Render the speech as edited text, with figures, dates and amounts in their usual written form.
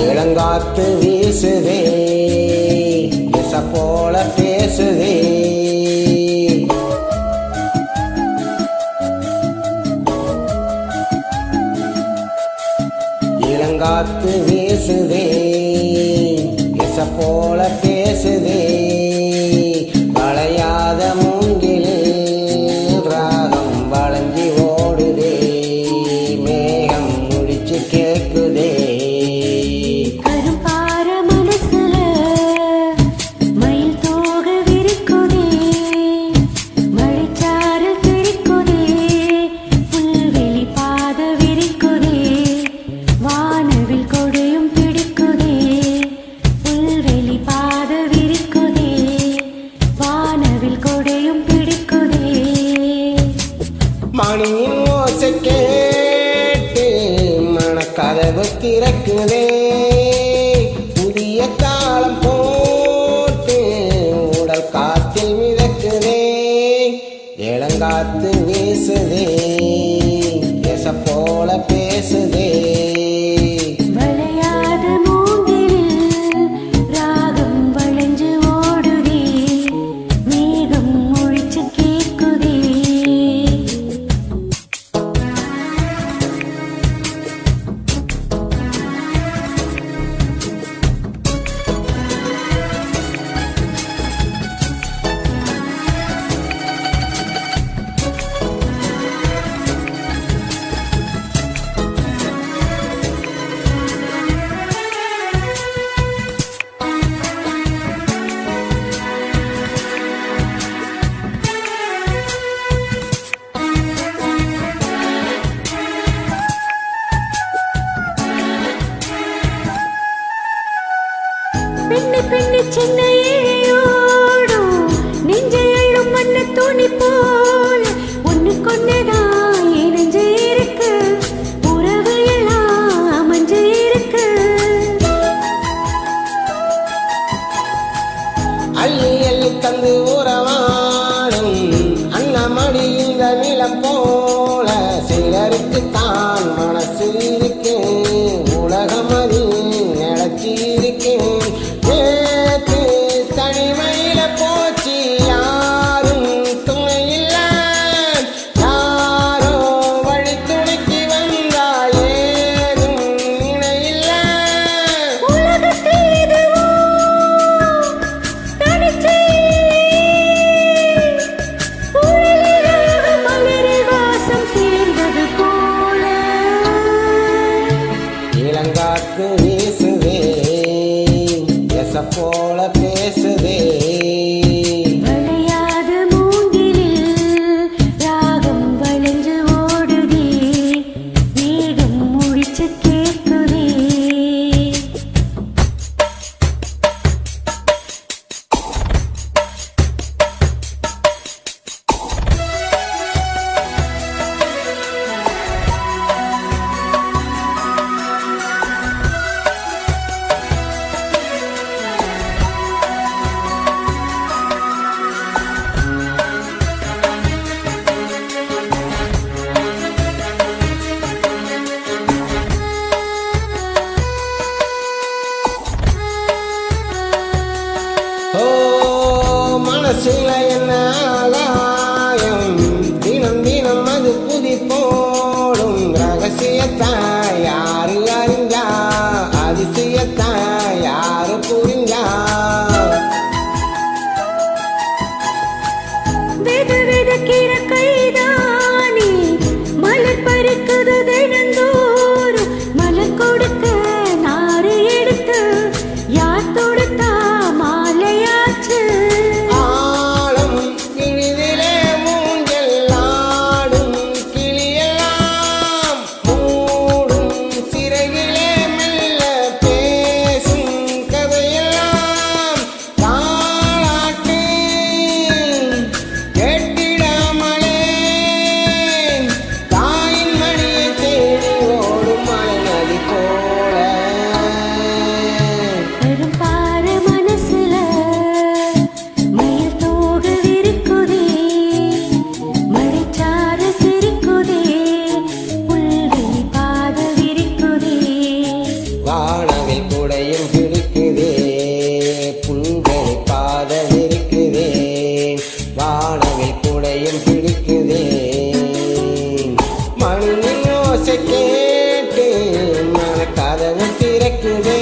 இளங்காத்து வீசுதே எச போல பேசுதே இளங்காத்து வீசுதே எச போல பேசுதே வளையாத மூங்கிலில் ராகம் வளைஞ்சி ஓடுதே மேகம் முடிச்சு கேக்குதே மணியின் ஓசை கேட்டு மனக்கதவு திறக்குதே புதிய தாளம் போட்டு உடல் காத்தில் மிதக்குதே இளங்காத்து வீசுதே எச போல பேசுதே பெண்ணு பெண்ணு சென்னையோடும் நெஞ்சையள்ளும் மண்ண துணி போல் ஒண்ணு கொண்டுதான் நெஞ்சு இருக்கு உறவு எல்லாம் அமைஞ்சு இருக்கு அள்ளி அள்ளி தந்து உறவாடும் அண்ணமடி இந்த நிலம் போல சிலருக்கு தான் மனசு இருக்கு உலகம் அதில் நிலச்சி இருக்கேன் தனிமையில போச்சு யாரும் துணையில்ல யாரோ வழி துணைக்கு வந்தா ஏதும் நினையில்ல இளங்காத்து வீசுதே எச போல பேசுதே வானவில் கூடையும் பிடிக்குதே, புல்வெளி பாத இருக்குதே, வானவில் கூடையும் பிடிக்குதே. மணியின் ஓசை கேட்டு மன கதவு திறக்குதே.